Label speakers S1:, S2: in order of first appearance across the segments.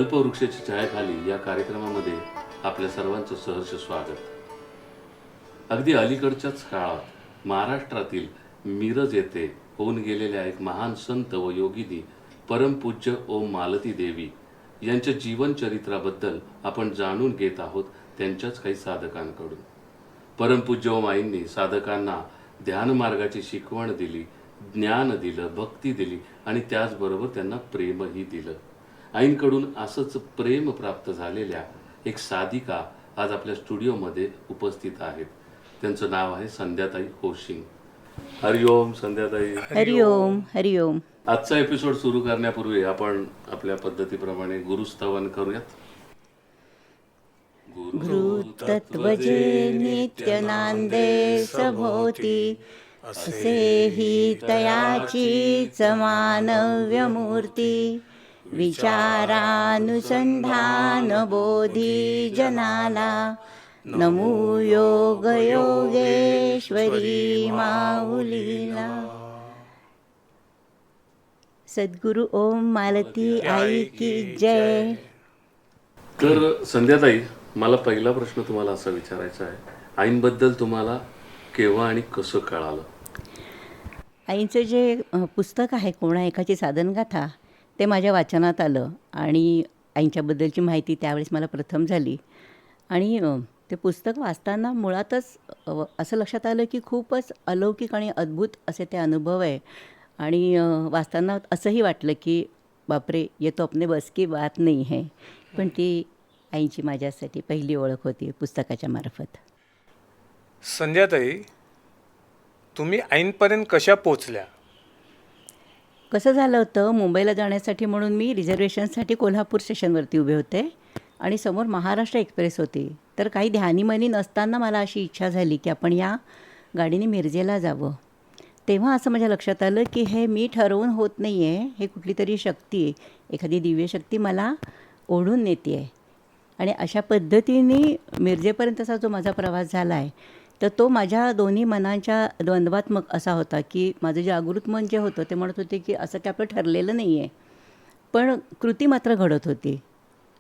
S1: कल्पवृक्षाची छायाखाली या कार्यक्रमामध्ये आपल्या सर्वांचं सहर्ष स्वागत. अगदी अलीकडच्याच काळात महाराष्ट्रातील मिरज येथे होऊन गेलेल्या एक महान संत व योगिनी परमपूज्य ओम मालती देवी यांच्या जीवनचरित्राबद्दल आपण जाणून घेत आहोत त्यांच्याच काही साधकांकडून. परमपूज्य ओम आईंनी साधकांना ध्यान मार्गाची शिकवण दिली, ज्ञान दिलं, भक्ती दिली आणि त्याचबरोबर त्यांना प्रेमही दिलं. आईंकडून असंच प्रेम प्राप्त झालेल्या एक साधिका आज आपल्या स्टुडिओमध्ये उपस्थित आहेत. त्यांचं नाव आहे संध्याताई होशिंग. हरिओम संध्याताई.
S2: हरिओम. हरिओम.
S1: आजचा एपिसोड सुरू करण्यापूर्वी आपण आपल्या पद्धतीप्रमाणे गुरुस्तवन करूयात.
S2: गुरु तत्वजे नित्य नांदे सभोवती, असेही तयाचीच मानव्य मूर्ती. विचारानुसंधान बोधी जनाला, नमो योग योगेश्वरी माऊलीला. सद्गुरु ओम मालती आई की जय.
S1: तर संध्याताई, मला पहिला प्रश्न तुम्हाला असा विचारायचा आहे, आईंबद्दल तुम्हाला केव्हा आणि कसं कळालं?
S2: आईंचं जे पुस्तक आहे कोणा एकाची साधनगाथा, ते माझ्या वाचनात आलं आणि आईंच्याबद्दलची माहिती त्यावेळेस मला प्रथम झाली. आणि ते पुस्तक वाचताना मुळातच असं लक्षात आलं की खूपच अलौकिक आणि अद्भुत असे ते अनुभव आहे. आणि वाचताना असंही वाटलं की बापरे, ये तो अपने बस की बात नाही है. पण ती आईंची माझ्यासाठी पहिली ओळख होती पुस्तकाच्या मार्फत.
S3: संध्याताई, तुम्ही आईंपर्यंत कशा पोचल्या?
S2: कसं झालं होतं, मुंबईला जाण्यासाठी म्हणून मी रिझर्वेशनसाठी कोल्हापूर स्टेशनवरती उभे होते आणि समोर महाराष्ट्र एक्सप्रेस होती. तर काही ध्यानीमनी नसताना मला अशी इच्छा झाली की आपण या गाडीने मिरजेला जावं. तेव्हा असं माझ्या लक्षात आलं की हे मी ठरवून होत नाही आहे, हे कुठली तरी शक्ती आहे, एखादी दिव्य शक्ती मला ओढून नेते आहे. आणि अशा पद्धतीने मिरजेपर्यंतचा जो माझा प्रवास झाला आहे, तर तो माझ्या दोन्ही मनांच्या द्वंद्वात्मक असा होता की माझं जागृत मन जे होतं ते म्हणत होते की असं काय आपलं ठरलेलं नाही आहे, पण कृती मात्र घडत होती.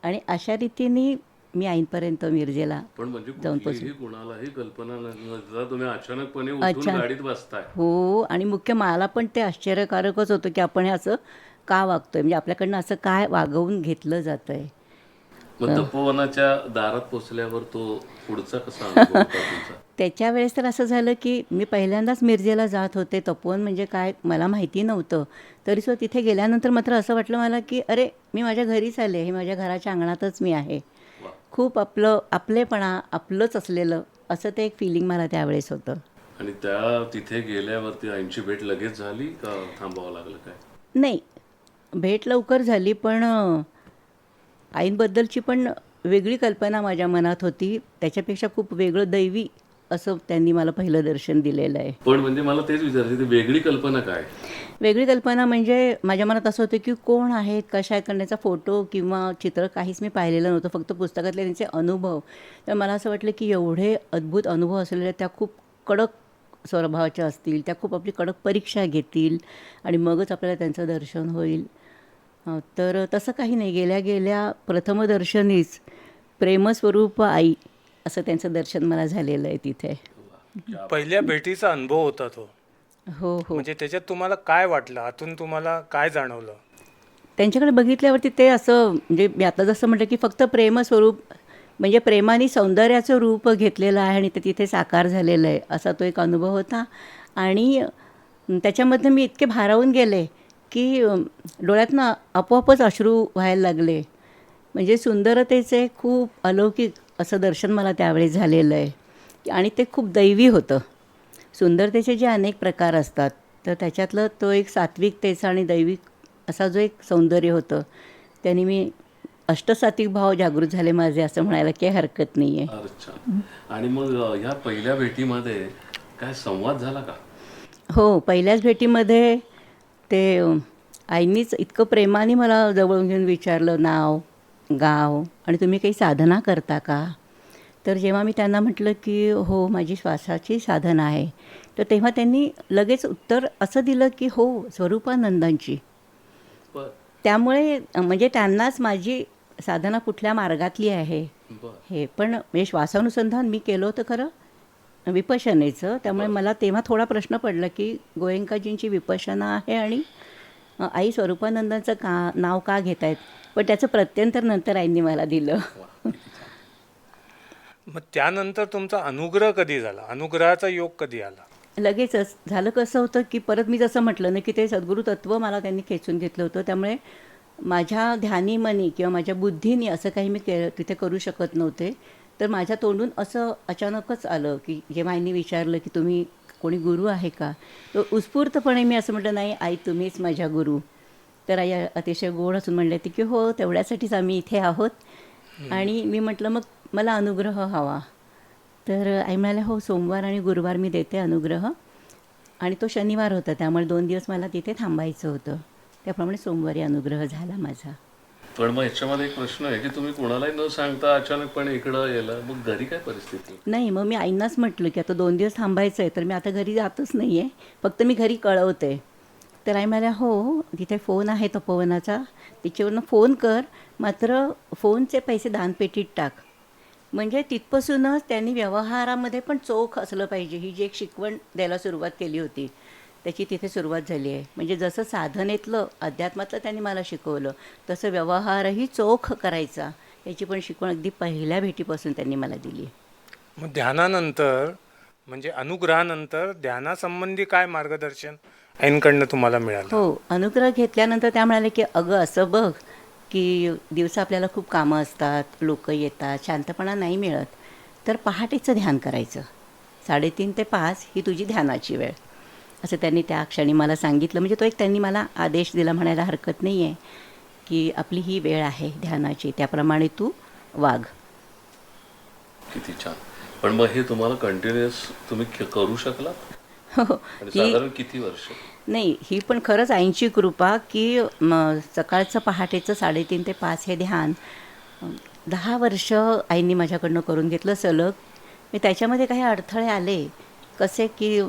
S2: आणि अशा रीतीने मी आईंपर्यंत मिरजेला जाऊन पोचले.
S1: कोणालाही कल्पना नसता तुम्ही अचानकपणे उठून गाडीत बसताय.
S2: हो, आणि मुख्य मला पण ते आश्चर्यकारकच होतं की आपण हे असं का वागतोय, म्हणजे आपल्याकडनं असं काय वागवून घेतलं जातं आहे.
S1: मग तपोवनाच्या दारात पोचल्यावर तो पुढचा कसा अनुभव होता तुमचा?
S2: त्याच्या वेळेस तर असं झालं की मी पहिल्यांदाच मिरजेला जात होते. तपोवन म्हणजे काय मला माहिती नव्हतं. तरीसुद्धा तिथे गेल्यानंतर मात्र असं वाटलं मला की अरे, मी माझ्या घरीच आले, हे माझ्या घराच्या अंगणातच मी आहे. खूप आपलेपणा, आपलंच असलेलं असं ते एक फिलिंग मला त्यावेळेस होतं.
S1: आणि त्या तिथे गेल्यावरती आईंची भेट लगेच झाली का थांबावं लागलं काय?
S2: नाही, भेट लवकर झाली, पण आईंबद्दलची पण वेगळी कल्पना माझ्या मनात होती. त्याच्यापेक्षा खूप वेगळं दैवी असं त्यांनी मला पहिलं दर्शन दिलेलं आहे.
S1: पण म्हणजे मला तेच विचारायचं, ती वेगळी कल्पना काय?
S2: वेगळी कल्पना म्हणजे माझ्या मनात असं होतं की कोण आहेत, कशा आहे, करण्याचा फोटो किंवा चित्र काहीच मी पाहिलेलं नव्हतं, फक्त पुस्तकातले त्यांचे अनुभव. तर मला असं वाटलं की एवढे अद्भुत अनुभव असलेल्या त्या खूप कडक स्वभावाच्या असतील, त्या खूप आपली कडक परीक्षा घेतील आणि मगच आपल्याला त्यांचं दर्शन होईल. तर तसं काही नाही. गेल्या गेल्या प्रथमदर्शनीच प्रेमस्वरूप आई असं त्यांचं दर्शन मला झालेलं आहे तिथे.
S3: पहिल्या भेटीचा अनुभव होता तो.
S2: हो हो.
S3: म्हणजे त्याच्यात तुम्हाला काय वाटलं, आतून तुम्हाला काय जाणवलं?
S2: त्यांच्याकडे बघितल्यावरती ते असं, म्हणजे मी आता जसं म्हटलं की फक्त प्रेमस्वरूप म्हणजे प्रेमाने सौंदर्याचं रूप घेतलेलं आहे आणि ते तिथे साकार झालेलं आहे, असा तो एक अनुभव होता. आणि त्याच्यामधनं मी इतके भारावून गेले की डोळ्यातनं आपोआपच अश्रू व्हायला लागले. म्हणजे सुंदरतेचे खूप अलौकिक असं दर्शन मला त्यावेळेस झालेलं आहे. आणि ते खूप दैवी होतं. सुंदरतेचे जे अनेक प्रकार असतात, तर त्याच्यातलं तो एक सात्विकतेचा आणि दैविक असा जो एक सौंदर्य होतं, त्याने मी अष्टसात्विक भाव जागृत झाले माझे, असं म्हणायला काही हरकत नाही आहे.
S1: अच्छा. आणि मग ह्या पहिल्या भेटीमध्ये काय संवाद झाला का?
S2: हो, पहिल्याच भेटीमध्ये ते आईनीच इतकं प्रेमाने मला जवळून घेऊन विचारलं नाव, गाव आणि तुम्ही काही साधना करता का? तर जेव्हा मी त्यांना म्हटलं की हो, माझी श्वासाची साधना आहे, तर तेव्हा त्यांनी लगेच उत्तर असं दिलं की हो, स्वरूपानंदांची. त्यामुळे म्हणजे त्यांनाच माझी साधना कुठल्या मार्गातली आहे
S1: बरं.
S2: हे. पण म्हणजे श्वासानुसंधान मी केलं होतं खरं विपश्यनेचं. त्यामुळे मला तेव्हा थोडा प्रश्न पडला की गोयंकाजींची विपश्यना आहे आणि आई स्वरूपानंदांचं नाव का घेत आहेत. पण त्याचं प्रत्यंतर नंतर आईंनी मला दिलं.
S3: मग त्यानंतर तुमचा अनुग्रह कधी झाला? अनुग्रहाचा योग कधी आला?
S2: लगेचच झालं. कसं होतं की परत मी जसं म्हटलं ना की ते सद्गुरू तत्त्व मला त्यांनी खेचून घेतलं होतं. त्यामुळे माझ्या ध्यानी मनी किंवा माझ्या बुद्धीने असं काही मी तिथे करू शकत नव्हते. तर माझ्या तोंडून असं अचानकच आलं की जेव्हा आईने विचारलं की तुम्ही कोणी गुरु आहे का, तर उत्स्फूर्तपणे मी असं म्हटलं, नाही आई तुम्हीच माझ्या गुरु. तर आई अतिशय गोड असून म्हणले होते की हो तेवढ्यासाठीच आम्ही इथे आहोत. आणि मी म्हटलं मग मला अनुग्रह हवा. तर आई म्हणाल्या हो सोमवार आणि गुरुवार मी देते अनुग्रह. आणि तो शनिवार होता त्यामुळे 2 दिवस मला तिथे थांबायचं होतं. त्याप्रमाणे सोमवारी अनुग्रह झाला माझा.
S1: पण मग याच्यामध्ये एक प्रश्न आहे की तुम्ही कोणालाही न सांगता अचानकपणे इकडं यायला, मग घरी काय परिस्थिती?
S2: नाही, मग मी आईंनाच म्हटलं की आता 2 दिवस थांबायचं आहे तर मी आता घरी जातच नाही आहे, फक्त मी घरी कळवते. तर आई म्हणाल्या हो तिथे फोन आहे तपोवनाचा, तिच्यावरनं फोन कर, मात्र फोनचे पैसे दानपेटीत टाक. म्हणजे तिथपासूनच त्यांनी व्यवहारामध्ये पण चोख असलं पाहिजे ही जी एक शिकवण द्यायला सुरुवात केली होती त्याची तिथे सुरुवात झाली आहे. म्हणजे जसं साधनेतलं अध्यात्मातलं त्यांनी मला शिकवलं तसं व्यवहारही चोख करायचा याची पण शिकवण अगदी पहिल्या भेटीपासून त्यांनी मला दिली.
S3: मग ध्यानानंतर म्हणजे अनुग्रहानंतर ध्यानासंबंधी काय मार्गदर्शन आईंकडनं तुम्हाला मिळालं?
S2: हो, अनुग्रह घेतल्यानंतर त्या म्हणाले की अगं असं बघ की दिवसा आपल्याला खूप कामं असतात, लोक येतात, शांतपणा नाही मिळत, तर पहाटेचं ध्यान करायचं. 3:30 ते 5 ही तुझी ध्यानाची वेळ, असं त्यांनी त्या क्षणी मला सांगितलं. म्हणजे तो एक त्यांनी मला आदेश दिला म्हणायला हरकत नाही आहे की आपली ही वेळ आहे ध्यानाची, त्याप्रमाणे तू वाग.
S1: किती छान. पण मग हे तुम्हाला कंटिन्युअस तुम्ही करू शकलात?
S2: हो,
S1: आणि साधारण किती वर्ष?
S2: नाही ही पण खरंच आईंची कृपा की सकाळचं पहाटेचं 3:30 ते 5 हे ध्यान 10 वर्ष आईंनी माझ्याकडनं करून घेतलं सलग. मी त्याच्यामध्ये काही अडथळे आले कसे की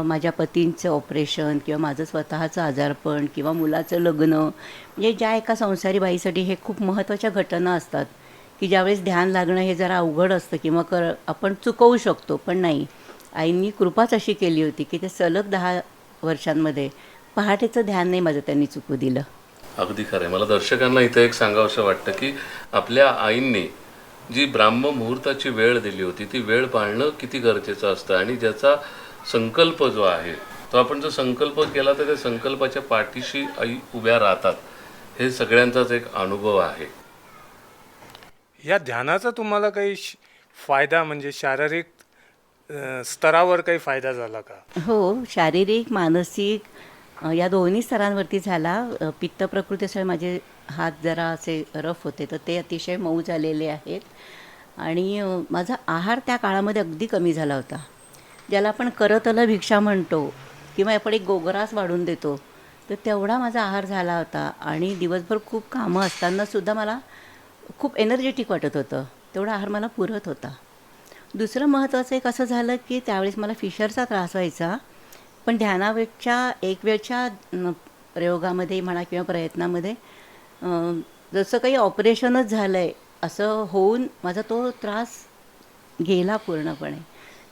S2: माझ्या पतींचं ऑपरेशन किंवा माझं स्वतःचं आजारपण किंवा मुलाचं लग्न, म्हणजे ज्या एका संसारी बाईसाठी हे खूप महत्त्वाच्या घटना असतात की ज्यावेळेस ध्यान लागणं हे जरा अवघड असतं किंवा आपण चुकवू शकतो. पण नाही, आईंनी कृपाच अशी केली होती की ते सलग 10 वर्षांमध्ये पहाटेचं ध्यान नाही माझं त्यांनी चुकू दिलं.
S1: अगदी खरं आहे. मला दर्शकांना इथे एक सांगावंसं वाटतं की आपल्या आईंनी जी ब्राह्म मुहूर्ताची वेळ दिली होती ती वेळ पाळणं किती गरजेचं असतं, आणि ज्याचा संकल्प जो आहे तो आपण जो संकल्प केला तर त्या संकल्पाच्या पाठीशी आई उभ्या राहतात, हे सगळ्यांचाच एक अनुभव आहे.
S3: या ध्यानाचा तुम्हाला काही फायदा म्हणजे शारीरिक स्तरावर काही फायदा झाला का?
S2: हो, शारीरिक मानसिक या दोन्ही स्तरांवरती झाला. पित्त प्रकृतीसह माझे हात जरा असे रफ होते तर ते अतिशय मऊ झालेले आहेत. आणि माझा आहार त्या काळामध्ये अगदी कमी झाला होता. ज्याला आपण करतल भिक्षा म्हणतो किंवा आपण एक गोग्रास वाढून देतो, तर तेवढा माझा आहार झाला होता. आणि दिवसभर खूप कामं असतानासुद्धा मला खूप एनर्जेटिक वाटत होतं, तेवढा आहार मला पुरत होता. दुसरं महत्त्वाचं एक असं झालं की त्यावेळेस मला फिशरचा त्रास व्हायचा, पण ध्यानापेक्षा एक वेळच्या प्रयोगामध्ये म्हणा किंवा प्रयत्नामध्ये जसं काही ऑपरेशनच झालं आहे असं होऊन माझा तो त्रास गेला पूर्णपणे.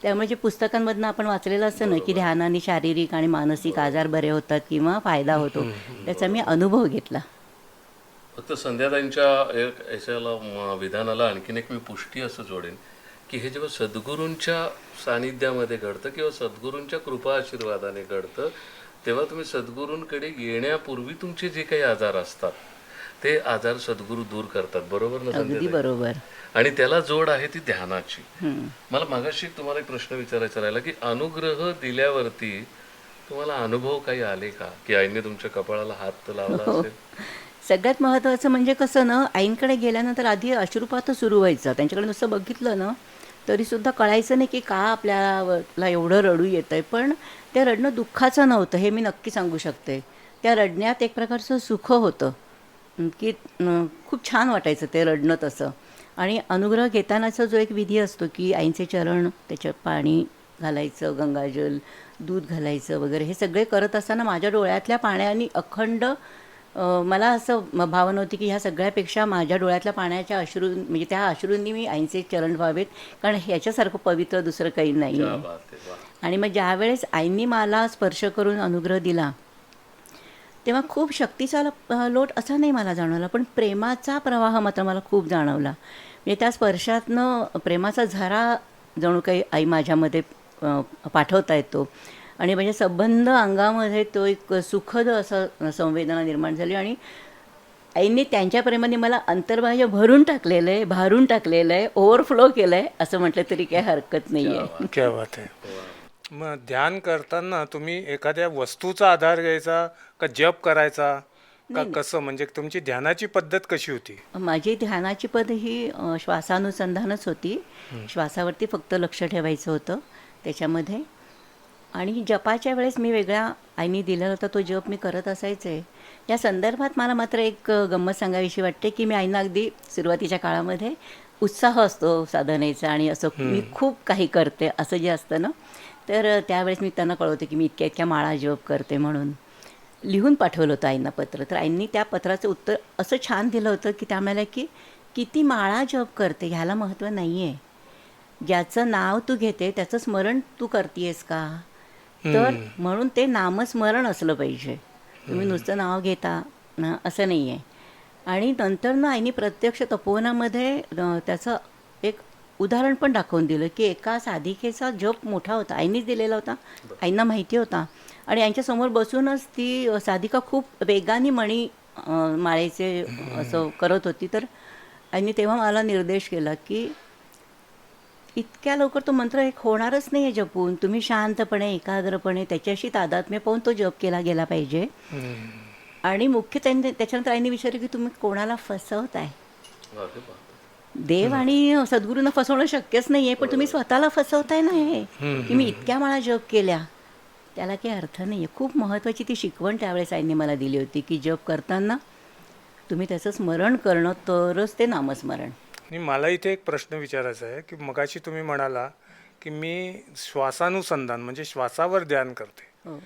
S2: त्यामुळे जे पुस्तकांमधनं आपण वाचलेलं असतं ना की ध्यानाने शारीरिक आणि मानसिक आजार बरे होतात किंवा फायदा होतो, त्याचा मी अनुभव घेतला.
S1: फक्त संध्याताईंच्या एक याच्याला विधानाला आणखीन एक मी पुष्टी असं जोडेन की हे जेव्हा सद्गुरूंच्या सानिध्यामध्ये घडतं किंवा सद्गुरूंच्या कृपा आशीर्वादाने घडतं, तेव्हा तुम्ही सद्गुरूंकडे येण्यापूर्वी तुमचे जे काही आजार असतात ते आजार सद्गुरू दूर करतात. बरोबर ना
S2: अगदी
S1: संध्याताई?
S2: बरोबर.
S1: आणि त्याला जोड आहे ती ध्यानाची. मला मागाशी तुम्हाला एक प्रश्न विचारायचा राहिला की अनुग्रह दिल्यावरती तुम्हाला अनुभव काही आले का, की आईने तुमच्या कपाळाला हात लावला असेल?
S2: सगळ्यात महत्त्वाचं म्हणजे कसं ना, आईंकडे गेल्यानंतर आधी अश्रुपात सुरू व्हायचं. त्यांच्याकडे नुसतं बघितलं ना तरीसुद्धा कळायचं नाही की का आपल्याला एवढं रडू येतं आहे. पण त्या रडणं दुःखाचं नव्हतं हे मी नक्की सांगू शकते. त्या रडण्यात एक प्रकारचं सुख होतं की खूप छान वाटायचं ते रडणं तसं. आणि अनुग्रह घेतानाचा जो एक विधी असतो की आईंचे चरण, त्याच्यात पाणी घालायचं, गंगाजल, दूध घालायचं वगैरे, हे सगळे करत असताना माझ्या डोळ्यातल्या पाण्याने अखंड मला असं भावना होती की ह्या सगळ्यापेक्षा माझ्या डोळ्यातल्या पाण्याच्या अश्रू म्हणजे त्या अश्रूंनी मी आईंचे चरण व्हावेत, कारण ह्याच्यासारखं पवित्र दुसरं काही नाही
S1: क्या
S2: आहे.
S1: बात आहे, वा.
S2: आणि मग ज्यावेळेस आईंनी मला स्पर्श करून अनुग्रह दिला तेव्हा खूप शक्तीचा लोट असा नाही मला जाणवला, पण प्रेमाचा प्रवाह मात्र मला खूप जाणवला. म्हणजे त्या स्पर्शातनं प्रेमाचा झरा जणू काही आई माझ्यामध्ये पाठवता येतो आणि म्हणजे संबंध अंगामध्ये तो एक सुखद असं संवेदना निर्माण झाली आणि आईने त्यांच्या प्रेमाने मला अंतर्बाह्य भरून टाकलेलं आहे, भारून टाकलेलं आहे, ओव्हरफ्लो केलं आहे असं म्हटलं तरी काही हरकत नाही आहे.
S3: क्या बात आहे. मग ध्यान करताना तुम्ही एखाद्या वस्तूचा आधार घ्यायचा का जप करायचा का कसं, म्हणजे तुमची ध्यानाची पद्धत कशी होती?
S2: माझी ध्यानाची पद्धत ही श्वासानुसंधानच होती. श्वासावरती फक्त लक्ष ठेवायचं होतं त्याच्यामध्ये. आणि जपाच्या वेळेस मी वेगळ्या आईने दिलेला होता तो जप मी करत असायचे. या संदर्भात मला मात्र एक गंमत सांगावीशी वाटते की मी आईना अगदी सुरुवातीच्या काळामध्ये उत्साह असतो साधनेचा आणि असं मी खूप काही करते असं जे असतं ना, तर त्यावेळेस मी त्यांना कळवते की मी इतक्या इतक्या माळा जप करते म्हणून लिहून पाठवलं होतं आईंना पत्र. तर आईंनी त्या पत्राचं उत्तर असं छान दिलं होतं की त्या म्हणाल्या की किती माळा जप करते ह्याला महत्त्व नाही आहे, ज्याचं नाव तू घेते त्याचं स्मरण तू करतेस का, तर म्हणून ते नामस्मरण असलं पाहिजे, तुम्ही नुसतं नाव घेता ना असं नाही आहे. आणि नंतर ना आईने प्रत्यक्ष तपोवनामध्ये त्याचं एक उदाहरण पण दाखवून दिलं की एका साधिकेचा जप मोठा होता, आईनीच दिलेला होता, आईंना माहिती होता आणि यांच्यासमोर बसूनच ती साधिका खूप वेगाने मणी माळेचे असं करत होती. तर आईने तेव्हा मला निर्देश केला की इतक्या लवकर तो मंत्र एक होणारच नाही आहे जपून, तुम्ही शांतपणे एकाग्रपणे त्याच्याशी तादात्म्य पाहून तो जप केला गेला पाहिजे. आणि मुख्य त्यांनी त्याच्यानंतर आईने विचारलं की तुम्ही कोणाला फसवताय,
S1: वा, ते वा.
S2: देव आणि सद्गुरूंना फसवणं शक्यच नाही आहे, पण तुम्ही स्वतःला फसवताय ना हे की मी इतक्या माळा जप केल्या, त्याला काही अर्थ नाही आहे. खूप महत्त्वाची ती शिकवण त्यावेळेस आईने मला दिली होती की जप करताना तुम्ही त्याचं स्मरण करणं तरच ते नामस्मरण.
S3: आणि मला इथे एक प्रश्न विचारायचा आहे की मगाशी तुम्ही म्हणाला की मी श्वासानुसंधान म्हणजे श्वासावर ध्यान करते,
S2: हो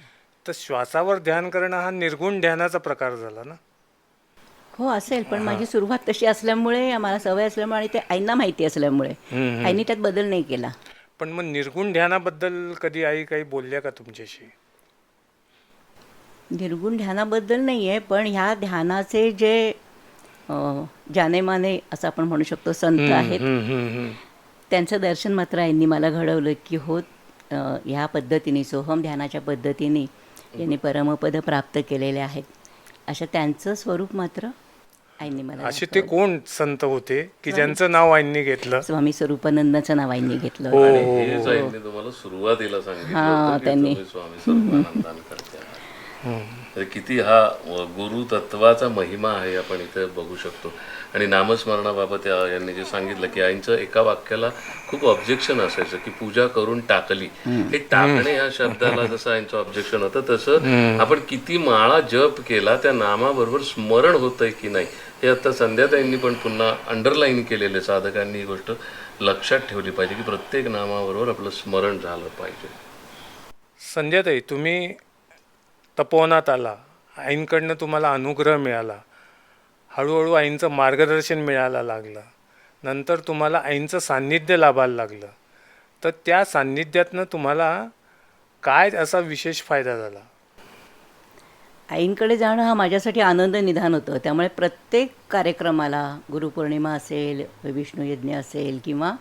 S3: तर श्वासावर ध्यान करणं हा निर्गुण ध्यानाचा प्रकार झाला ना?
S2: हो असेल, पण माझी सुरुवात तशी असल्यामुळे मला सवय असल्यामुळे आणि ते आईंना माहिती असल्यामुळे आईने त्यात बदल नाही केला.
S3: पण मग निर्गुण ध्यानाबद्दल कधी आई काही बोलल्या का तुमच्याशी?
S2: निर्गुण ध्यानाबद्दल नाही आहे, पण ह्या ध्यानाचे जे जानेमाने असं आपण म्हणू शकतो संत आहेत त्यांचं दर्शन मात्र आईंनी मला घडवलं की हो ह्या पद्धतीने सोहम ध्यानाच्या पद्धतीने यांनी परमपद प्राप्त केलेले आहेत, अशा त्यांचं स्वरूप मात्र आईंनी मला
S3: असे ते कोण संत होते की ज्यांचं नाव आईंनी घेतलं?
S2: स्वामी स्वरूपानंदाचं नाव आईंनी घेतलं
S3: हो,
S2: होतं.
S1: आणि हे जाईंनी तुम्हाला सुरुवातीला सांगितलं
S2: हां,
S1: होतं की
S2: त्यांनी.
S1: तुम्ही स्वामी सर्वानंदान करते आहात. तर किती हा गुरु तत्वाचा महिमा आहे आपण इथे बघू शकतो. आणि नामस्मरणाबाबत यांनी जे सांगितलं की आईंचं एका वाक्याला खूप ऑब्जेक्शन असायचं की पूजा करून टाकली, हे टाकणे या शब्दाला जसं आईंचं ऑब्जेक्शन होतं तसं आपण किती माळा जप केला त्या नामाबरोबर स्मरण होतंय की नाही हे आता संध्याताईंनी पण पुन्हा अंडरलाईन केलेले, साधकांनी ही गोष्ट लक्षात ठेवली पाहिजे की प्रत्येक नामाबरोबर आपलं स्मरण झालं पाहिजे.
S3: संध्याताई, तुम्ही तपोवनात आला, आईंकडनं तुम्हाला अनुग्रह मिळाला, हळूहळू आईंचं मार्गदर्शन मिळायला लागलं, नंतर तुम्हाला आईंचं सान्निध्य लाभायला लागलं, तर त्या सान्निध्यातनं तुम्हाला काय असा विशेष फायदा झाला?
S2: आईंकडे जाणं हा माझ्यासाठी आनंद निधान होतं. त्यामुळे प्रत्येक कार्यक्रमाला, गुरुपौर्णिमा असेल, विष्णुयज्ञ असेल किंवा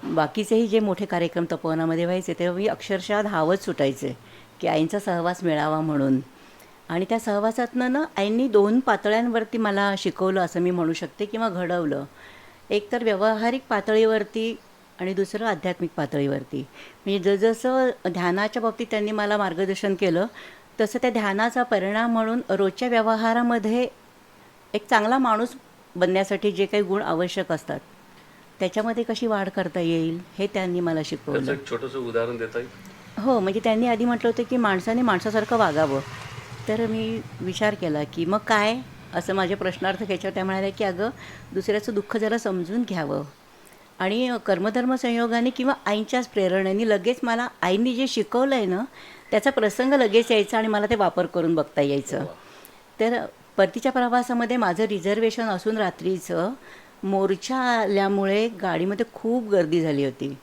S2: बाकीचेही जे मोठे कार्यक्रम तपोवनामध्ये व्हायचे तेव्हा मी अक्षरशः धावत सुटायचे की आईंचा सहवास मिळावा म्हणून. आणि त्या सहवासातनं ना आईंनी 2 पातळ्यांवरती मला शिकवलं असं मी म्हणू शकते किंवा घडवलं. एक तर व्यावहारिक पातळीवरती आणि दुसरं आध्यात्मिक पातळीवरती. म्हणजे जसं ध्यानाच्या बाबतीत त्यांनी मला मार्गदर्शन केलं तसं त्या ध्यानाचा परिणाम म्हणून रोजच्या व्यवहारामध्ये एक चांगला माणूस बनण्यासाठी जे काही गुण आवश्यक असतात त्याच्यामध्ये कशी वाढ करता येईल हे त्यांनी मला
S1: त्याचं
S2: शिकवलं.
S1: एक छोटंसं उदाहरण देता येईल?
S2: हो, म्हणजे त्यांनी आधी म्हटलं होतं की माणसाने माणसासारखं वागावं. तर मी विचार केला की मग काय असं माझे प्रश्नार्थ घ्यायच्यावर त्या म्हणाल्या की अगं दुसऱ्याचं दुःख जरा समजून घ्यावं. आणि कर्मधर्म संयोगाने किंवा आईंच्याच प्रेरणेने लगेच मला आईंनी जे शिकवलं आहे ना त्याचा प्रसंग लगेच यायचा आणि मला ते वापर करून बघता यायचं. तर परतीच्या प्रवासामध्ये माझं रिझर्वेशन असून रात्रीचं मोर्चा आल्यामुळे गाडीमध्ये खूप गर्दी झाली होती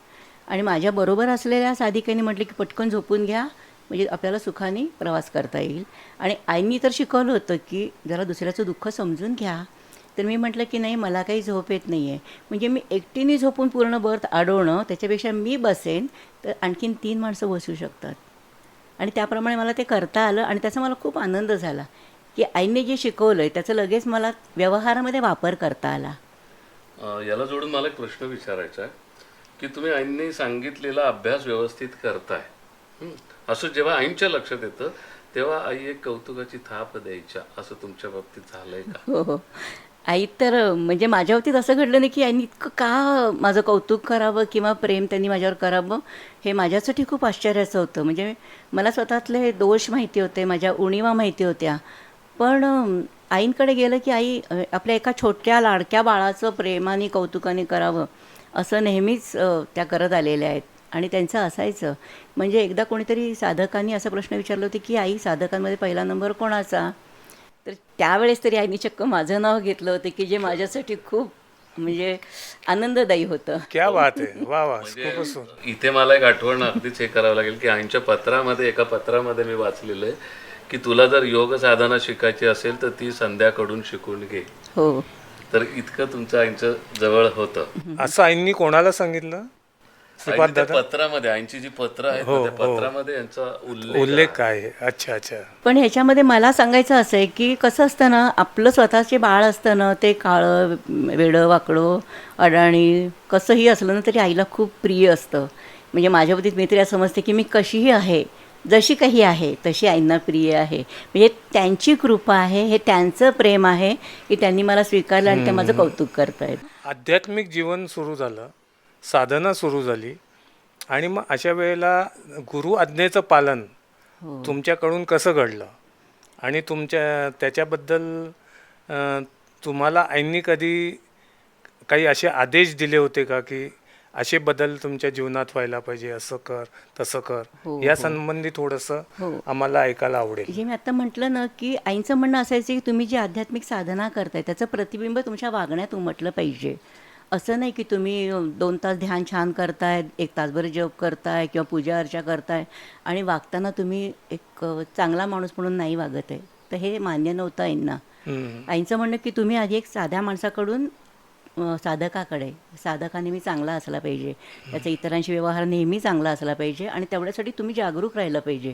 S2: आणि माझ्याबरोबर असलेल्या साधिकांनी म्हटलं की पटकन झोपून घ्या म्हणजे आपल्याला सुखाने प्रवास करता येईल. आणि आईंनी तर शिकवलं होतं की जरा दुसऱ्याचं दुःख समजून घ्या. तर मी म्हटलं की नाही मला काही झोप येत नाही आहे, म्हणजे मी एकटीने झोपून पूर्ण बर्थ अडवणं त्याच्यापेक्षा मी बसेन तर आणखीन 3 माणसं बसू शकतात. आणि त्याप्रमाणे मला ते करता आलं आणि त्याचा मला खूप आनंद झाला की आईने जे शिकवलं आहे त्याचा लगेच मला व्यवहारामध्ये वापर करता आला.
S1: याला जोडून मला एक प्रश्न विचारायचा आहे की तुम्ही आईंनी सांगितलेला अभ्यास व्यवस्थित करताय. हं. असं जेव्हा आईंच्या लक्षात येतं तेव्हा आई एक कौतुकाची थाप द्यायच्या, असं तुमच्या बाबतीत झालंय का?
S2: हो हो. आई तर म्हणजे माझ्या बाबतीत असं घडलं नाही की आईने इतकं का माझं कौतुक करावं किंवा प्रेम त्यांनी माझ्यावर करावं, हे माझ्यासाठी खूप आश्चर्याचं होतं. म्हणजे मला स्वतःतले दोष माहिती होते, माझ्या उणिवा माहिती होत्या. पण आईंकडे गेलं की आई आपल्या एका छोट्या लाडक्या बाळाचं प्रेमाने कौतुकाने करावं असं नेहमीच त्या करत आलेल्या आहेत. आणि त्यांचं असायचं. म्हणजे एकदा कोणीतरी साधकांनी असा प्रश्न विचारला होता की आई साधकांमध्ये पहिला नंबर कोणाचा? तर त्यावेळेस तरी आईने चक्क माझं नाव घेतलं होतं की जे माझ्यासाठी खूप म्हणजे आनंददायी होतं.
S3: क्या बात आहे, वा वा,
S1: म्हणजे
S3: खूपच सुंदर.
S1: इथे मला एक आठवण अगदीच हे करावं लागेल की आईंच्या पत्रामध्ये, एका पत्रामध्ये मी वाचलेलं आहे की तुला जर योग साधना शिकायची असेल तर ती संध्याकडून शिकून घे.
S2: हो.
S1: तर इतकं तुमचं आईंचं जवळ होतं.
S3: असं आईंनी कोणाला सांगितलं? श्रीपाद
S1: आईने त्या
S3: दादा
S1: पत्रामध्ये, आईंची जी पत्र आहेत ना,
S3: हो,
S1: त्या
S3: हो.
S1: पत्रामध्ये यांचा उल्लेख
S3: उल्लेख
S1: आहे.
S3: काय आहे? अच्छा अच्छा.
S2: पण ह्याच्यामध्ये मला सांगायचं असं आहे की कसं असतं ना, आपलं स्वतःचे बाळ असतं ना, ते काळं वेडं वाकडं अडाणी कसंही असलं ना तरी आईला खूप प्रिय असतं. म्हणजे माझ्या बाबतीत मी तरी असं समजते की मी कशीही आहे, जशी काही आहे तशी आईंना प्रिय आहे. म्हणजे त्यांची कृपा आहे, हे त्यांचं प्रेम आहे की त्यांनी मला स्वीकारलं आणि ते माझं कौतुक करतायत.
S3: आध्यात्मिक जीवन सुरू झालं, साधना सुरू झाली आणि मग अशा वेळेला गुरु आज्ञेचं पालन तुमच्याकडून कसं घडलं आणि तुमच्या त्याच्याबद्दल तुम्हाला आईंनी कधी काही असे आदेश दिले होते का की असे बदल तुमच्या जीवनात व्हायला पाहिजे, असं कर तसं कर,
S2: हो,
S3: या
S2: हो.
S3: संबंधी थोडंसं
S2: हो.
S3: आम्हाला ऐकायला आवडेल.
S2: जे मी आता म्हटलं ना की आईंचं म्हणणं असायचं की तुम्ही जी आध्यात्मिक साधना करताय त्याचं प्रतिबिंब तुमच्या वागण्यात उमटलं पाहिजे. असं नाही की तुम्ही 2 तास ध्यान छान करताय, 1 तासभर जप करताय किंवा पूजा अर्चा करताय आणि वागताना तुम्ही एक चांगला माणूस म्हणून नाही वागत आहे. तर हे मान्य नव्हतं आईंना. आईंचं म्हणणं की तुम्ही आधी एक साध्या माणसाकडून साधकाकडे, साधक हा नेहमी चांगला असला पाहिजे, त्याचा इतरांशी व्यवहार नेहमी चांगला असला पाहिजे आणि तेवढ्यासाठी तुम्ही जागरूक राहिलं पाहिजे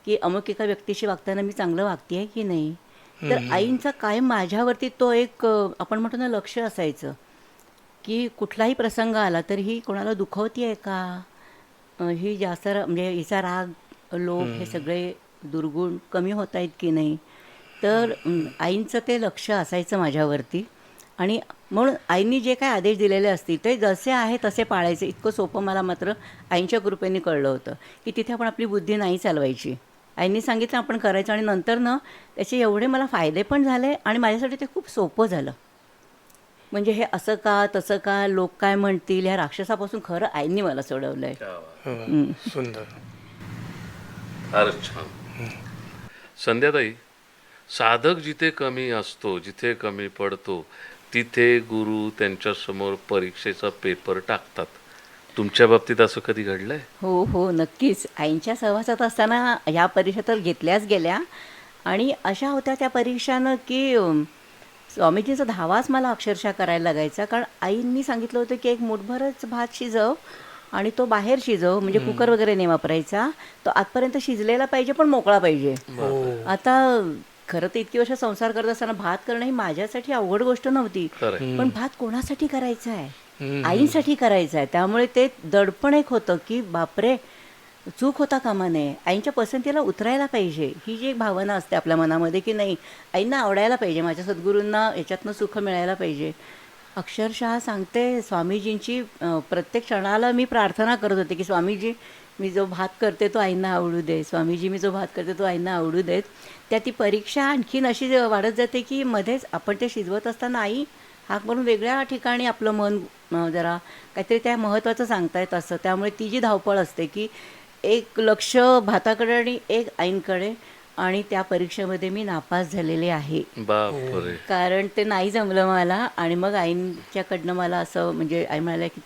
S2: की अमुक एका व्यक्तीशी वागताना मी चांगलं वागते आहे की नाही. तर आईंचा कायम माझ्यावरती तो एक आपण म्हणतो ना लक्ष असायचं की कुठलाही प्रसंग आला तर ही कोणाला दुखवती आहे का, ही जास्त म्हणजे हिचा राग लोभ हे सगळे दुर्गुण कमी होत आहेत की नाही. तर आईंचं ते लक्ष असायचं माझ्यावरती. आणि म्हणून आईंनी जे काही आदेश दिलेले असतील ते जसे आहे तसे पाळायचे. इतकं सोपं मला मात्र आईंच्या कृपेने कळलं होतं की तिथे आपण आपली बुद्धी नाही चालवायची. आईंनी सांगितलं आपण करायचं आणि नंतर ना त्याचे एवढे मला फायदे पण झाले आणि माझ्यासाठी ते खूप सोपं झालं. म्हणजे हे असं का तसं का लोक काय म्हणतील ह्या राक्षसापासून खरं आईंनी मला सोडवलं आहे.
S1: क्या बात.
S3: सुंदर.
S1: फारच छान. संध्याताई, साधक जिथे कमी असतो, जिथे कमी पडतो, तिथे गुरु त्यांच्यासमोर परीक्षेचा पेपर टाकतात. तुमच्या बाबतीत असं कधी घडलंय?
S2: हो हो नक्कीच. आईंच्या सहवासात असताना ह्या परीक्षा तर घेतल्याच गेल्या आणि अशा होत्या त्या परीक्षानं की स्वामीजीचा धावाच मला अक्षरशः करायला लागायचा. कारण आईंनी सांगितलं होतं की एक मूठभरच भात शिजव आणि तो बाहेर शिजव, म्हणजे कुकर वगैरे नाही वापरायचा, तो आतपर्यंत शिजलेला पाहिजे पण मोकळा पाहिजे. आता खरं तर इतकी वर्ष संसार करत असताना भात करणं ही माझ्यासाठी अवघड गोष्ट नव्हती.
S1: खरंय.
S2: पण भात कोणासाठी करायचा आहे, आईंसाठी करायचा आहे. त्यामुळे ते दडपण एक होतं की बापरे चूक होता कामा नये, आईंच्या पसंतीला उतरायला पाहिजे, ही जी एक भावना असते आपल्या मनामध्ये की नाही आईंना आवडायला पाहिजे, माझ्या सद्गुरूंना याच्यातनं सुख मिळायला पाहिजे. अक्षरशः सांगते स्वामीजींची प्रत्येक क्षणाला मी प्रार्थना करत होते की स्वामीजी मी जो भात करते तो आईंना आवडू दे, स्वामीजी मी जो भात करते तो आईंना आवडू देत. त्या ती परीक्षा आणखीन अशी वाढत जाते की मध्येच आपण ते शिजवत असताना आई हाक म्हणून वेगळ्या ठिकाणी आपलं मन जरा काहीतरी त्या महत्त्वाचं सांगतायत असं. त्यामुळे ती जी धावपळ असते की एक लक्ष भाताकडे आणि एक आईंकडे आणि त्या परीक्षेमध्ये मी नापास झालेले आहे.
S1: बापरे.
S2: कारण ते नाही जमलं मला. आणि मग आईंच्याकडनं मला असं म्हणजे आई म्हणाल्या की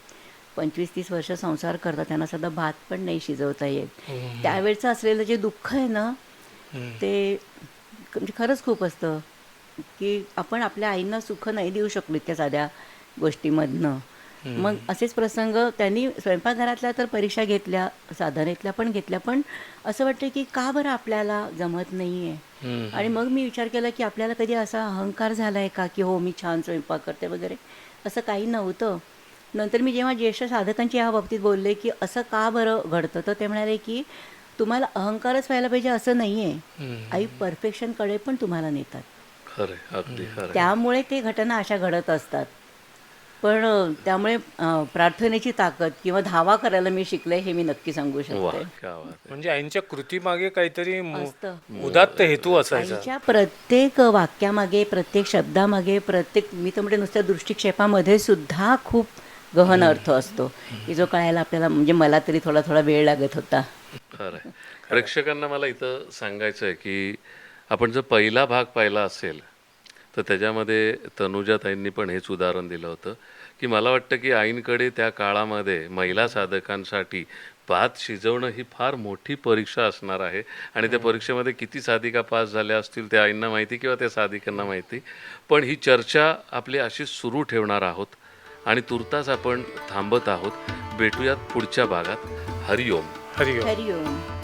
S2: 25-30 वर्ष संसार करतात, त्यांना सध्या भात पण नाही शिजवता येत. त्यावेळचं असलेलं जे दुःख आहे ना, ते म्हणजे खरंच खूप असतं की आपण आपल्या आईंना सुख नाही देऊ शकलो इतक्या साध्या गोष्टीमधनं. मग असेच प्रसंग त्यांनी स्वयंपाकघरातल्या तर परीक्षा घेतल्या, साधनेतल्या पण घेतल्या, पण असं वाटतं की का बरं आपल्याला जमत नाही आहे. आणि मग मी विचार केला की आपल्याला कधी असा अहंकार झाला आहे का की हो मी छान स्वयंपाक करते वगैरे. असं काही नव्हतं. नंतर मी जेव्हा ज्येष्ठ साधकांच्या ह्या बाबतीत बोलले की असं का बरं घडतं, तर ते म्हणाले की तुम्हाला अहंकारच व्हायला पाहिजे असं नाही आहे. आई परफेक्शनकडे पण तुम्हाला नेतात.
S1: खरे, अगदी खरे.
S2: त्यामुळे ते घटना अशा घडत असतात. पण त्यामुळे प्रार्थनेची ताकद किंवा धावा करायला मी शिकले हे मी नक्की सांगू
S1: वा,
S2: शकते.
S1: क्या बात आहे.
S3: म्हणजे आईंच्या कृतीमागे काहीतरी
S2: असतं.
S3: उदात्त हेतू असायचा.
S2: आईच्या प्रत्येक वाक्यामागे, प्रत्येक शब्दामागे, प्रत्येक मी तर म्हणते नुसत्या दृष्टिक्षेपामध्ये सुद्धा खूप गहन अर्थ असतो की जो कळायला आपल्याला म्हणजे मला तरी थोडा थोडा वेळ लागत होता.
S1: खरं आहे. प्रेक्षकांना मला इथं सांगायचं आहे की आपण जर पहिला भाग पाहिला असेल तर त्याच्यामध्ये तनुजाताईंनी पण हेच उदाहरण दिलं होतं की मला वाटतं की आईंकडे त्या काळामध्ये महिला साधकांसाठी भात शिजवणं ही फार मोठी परीक्षा असणार आहे आणि त्या परीक्षेमध्ये किती साधिका पास झाल्या असतील त्या आईंना माहिती किंवा त्या साधिकांना माहिती. पण ही चर्चा आपली अशीच सुरू ठेवणार आहोत आणि तुर्तास आपण थांबत आहोत. भेटूयात पुढच्या भागात. हरिओम.
S3: हरिओम.
S2: हरिओम.